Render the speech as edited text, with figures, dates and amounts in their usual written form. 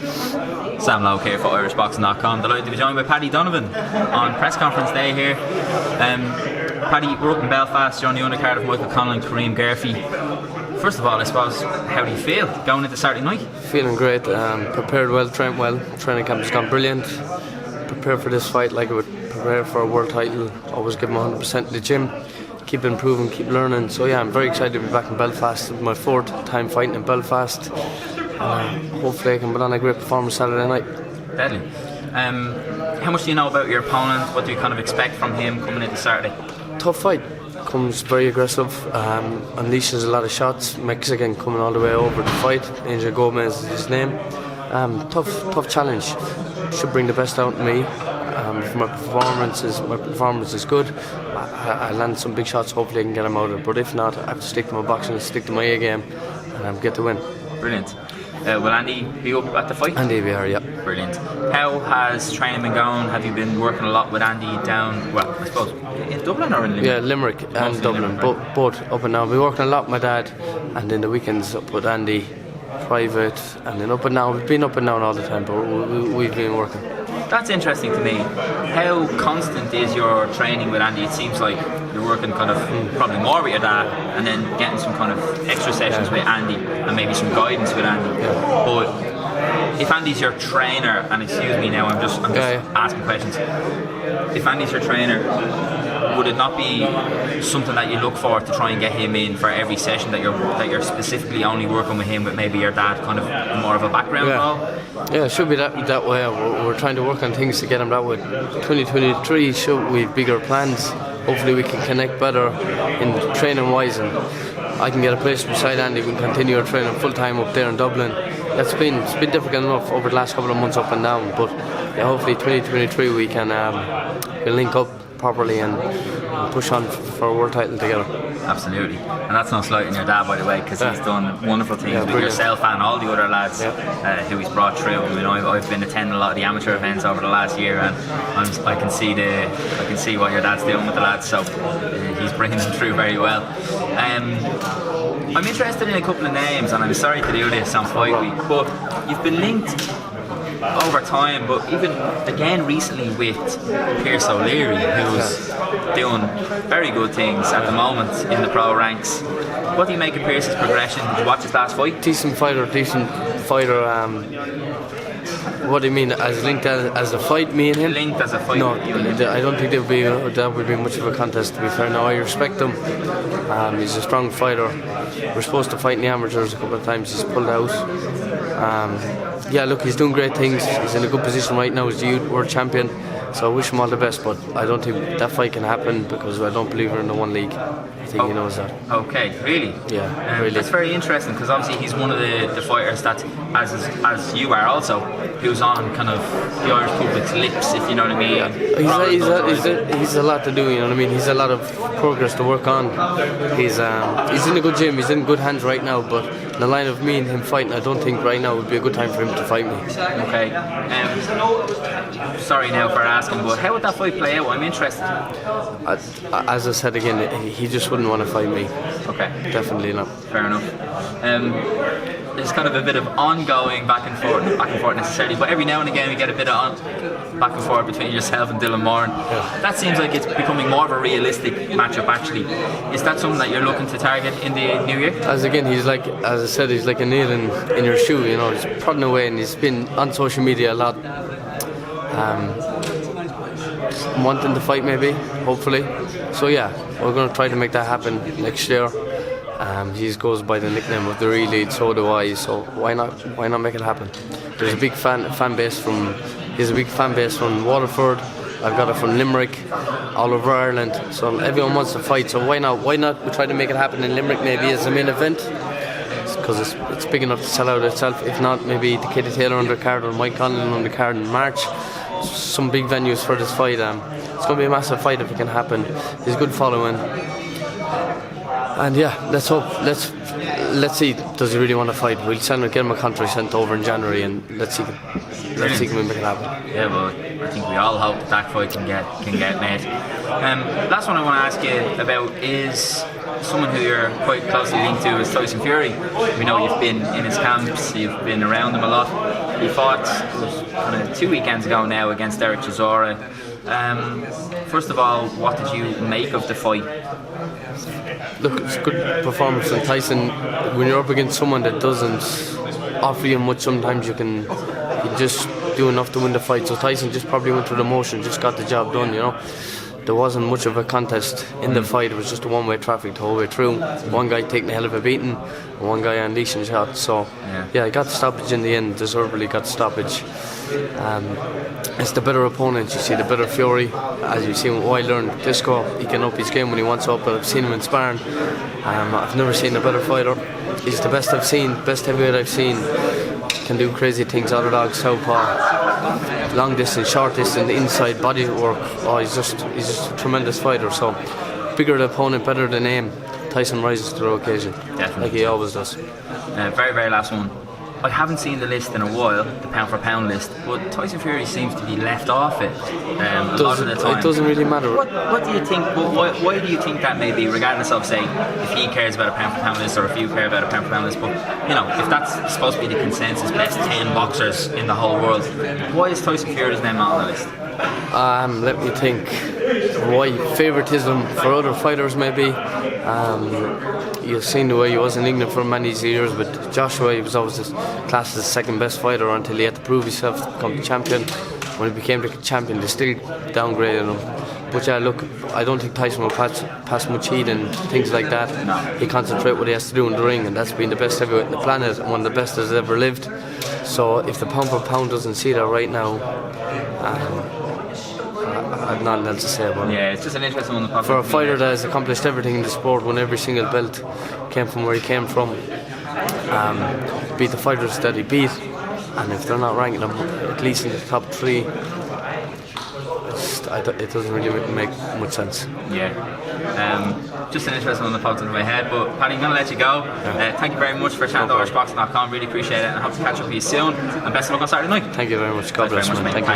Sam Logue here for IrishBoxing.com. Delighted to be joined by Paddy Donovan on press conference day here. Paddy, we're up in Belfast. You're on the undercard of Michael Conlan, Kareem Guerfi. First of all, I suppose, how do you feel going into Saturday night? Feeling great. Prepared well, trained well. Training camp has gone brilliant. Prepared for this fight like I would prepare for a world title. Always give my 100% in the gym. Keep improving, keep learning. So yeah, I'm very excited to be back in Belfast. It's my 4th time fighting in Belfast. Hopefully I can put on a great performance Saturday night. Deadly. How much do you know about your opponent? What do you kind of expect from him coming into Saturday? Tough fight. Comes very aggressive, unleashes a lot of shots. Mexican coming all the way over to fight. Angel Gomez is his name. Tough challenge. Should bring the best out of me. My performance is good. I land some big shots. Hopefully I can get him out of it. But if not, I have to stick to my boxing and stick to my A game and get the win. Brilliant. Will Andy be up at the fight? Andy will be here, yeah. Brilliant. How has training been going? Have you been working a lot with Andy down, well, I suppose, in Dublin or in Limerick? Yeah, Limerick and Dublin, Limerick, both up and down. We're working a lot with my dad, and then the weekends up with Andy, private, and then up and down. We've been up and down all the time, but we've been working. That's interesting to me. How constant is your training with Andy? It seems like you're working kind of probably more with your dad and then getting some kind of extra sessions with Andy and maybe some guidance with Andy. Yeah. But if Andy's your trainer, and excuse me now, I'm just asking questions. If Andy's your trainer, would it not be something that you look for to try and get him in for every session that you're specifically only working with him, with maybe your dad kind of more of a background role? Yeah, it should be that way. We're trying to work on things to get him that way. 2023 should we have bigger plans. Hopefully we can connect better in training wise, and I can get a place beside Andy. We can continue our training full time up there in Dublin. It's been difficult enough over the last couple of months up and down, but yeah, hopefully 2023 we can we'll link up properly and push on for a world title together. Absolutely, and that's no slight on your dad, by the way, because he's done wonderful things with yourself and all the other lads who he's brought through. I mean, I've been attending a lot of the amateur events over the last year, and I can see what your dad's doing with the lads. So he's bringing them through very well. I'm interested in a couple of names, and I'm sorry to do this on Fight Week, but you've been linked over time, but even again recently with Pierce O'Leary, who's doing very good things at the moment in the pro ranks. What do you make of Pierce's progression? Did you watch his last fight? Decent fighter. What do you mean, as linked as a fight, me and him? Linked as a fight? No, I don't think that would be much of a contest, to be fair. Now, I respect him. He's a strong fighter. We're supposed to fight in the amateurs a couple of times. He's pulled out. Yeah, look, he's doing great things. He's in a good position right now as the youth world champion. So I wish him all the best, but I don't think that fight can happen because I don't believe we're in the one league. I think he knows that. Okay, really? Yeah, really. That's very interesting, because obviously he's one of the fighters that, as you are also, who's on kind of the Irish public's lips, if you know what I mean. Yeah. He's a lot to do, you know what I mean. He's a lot of progress to work on. He's in a good gym. He's in good hands right now. But in the line of me and him fighting, I don't think right now would be a good time for him to fight me. Okay. Sorry now for asking, but how would that fight play out? I'm interested. As I said again, he just wouldn't want to fight me. Okay. Definitely not. Fair enough. There's kind of a bit of ongoing back and forth, not back and forth necessarily, but every now and again we get a bit of back and forth between yourself and Dylan Moran. Yeah. That seems like it's becoming more of a realistic matchup actually. Is that something that you're looking to target in the new year? As I said, he's like a nail in your shoe, you know. He's prodding away, and he's been on social media a lot. Wanting to fight maybe, hopefully. So yeah, we're going to try to make that happen next year. He goes by the nickname of the real lead, so do I. So why not make it happen? There's a big fan base from. He's a big fan base from Waterford. I've got it from Limerick, all over Ireland. So everyone wants to fight. So why not? Why not? We try to make it happen in Limerick maybe as a main event, because it's big enough to sell out itself. If not, maybe the Katie Taylor undercard or Mike Conlan undercard in March. Some big venues for this fight. It's going to be a massive fight if it can happen. He's good following, and yeah, let's hope. Let's see. Does he really want to fight? We'll get him a contract sent over in January, and let's see. Can we make it happen? Yeah, well, I think we all hope that fight can get made. Last one I want to ask you about is someone who you're quite closely linked to is Tyson Fury. We know you've been in his camps, you've been around him a lot. He fought kind of 2 weekends ago now against Derek Chisora. First of all, what did you make of the fight? Look, it's a good performance from Tyson. When you're up against someone that doesn't offer you much, sometimes you just do enough to win the fight. So Tyson just probably went through the motion, just got the job done, you know. There wasn't much of a contest in the fight. It was just a one-way traffic the whole way through. One guy taking a hell of a beating, and one guy unleashing shots. So yeah, he got the stoppage in the end. Deservedly got the stoppage. It's the better opponent. You see the better fury. As you see with Wilder and Disco, he can up his game when he wants up. But I've seen him in sparring. I've never seen a better fighter. He's the best I've seen, best heavyweight I've seen. Can do crazy things. Underdog, southpaw, long distance, short distance, inside body work. Oh, he's just a tremendous fighter. So bigger the opponent, better the name. Tyson rises to the occasion. Definitely, like he always does. Very, very last one. I haven't seen the list in a while, the pound for pound list, but Tyson Fury seems to be left off it a lot of the time. It doesn't really matter. What do you think? Why do you think that may be, regardless of, say, if he cares about a pound for pound list or if you care about a pound for pound list? But you know, if that's supposed to be the consensus, best 10 boxers in the whole world, why is Tyson Fury's name not on the list? Let me think. Why? Favoritism for other fighters, maybe. You've seen the way he was in England for many years, but Joshua, he was always classed as the second best fighter until he had to prove himself to become the champion. When he became the champion, they still downgraded him. But yeah, look, I don't think Tyson will pass much heat and things like that. No. He concentrates what he has to do in the ring, and that's been the best heavyweight on the planet and one of the best that's ever lived. So if the pound for pound doesn't see that right now, I've nothing else to say about it. Yeah, it's just an interesting one. For a fighter that has accomplished everything in the sport, won every single belt, came from where he came from, beat the fighters that he beat, and if they're not ranking him at least in the top 3, it doesn't really make much sense. Yeah. Just an interesting one that popped into my head, but Paddy, I'm going to let you go. Thank you very much for chatting to irishboxing.com. Really appreciate it, and I hope to catch up with you soon. And best of luck on Saturday night. Thank you very much. God bless you. Thank you.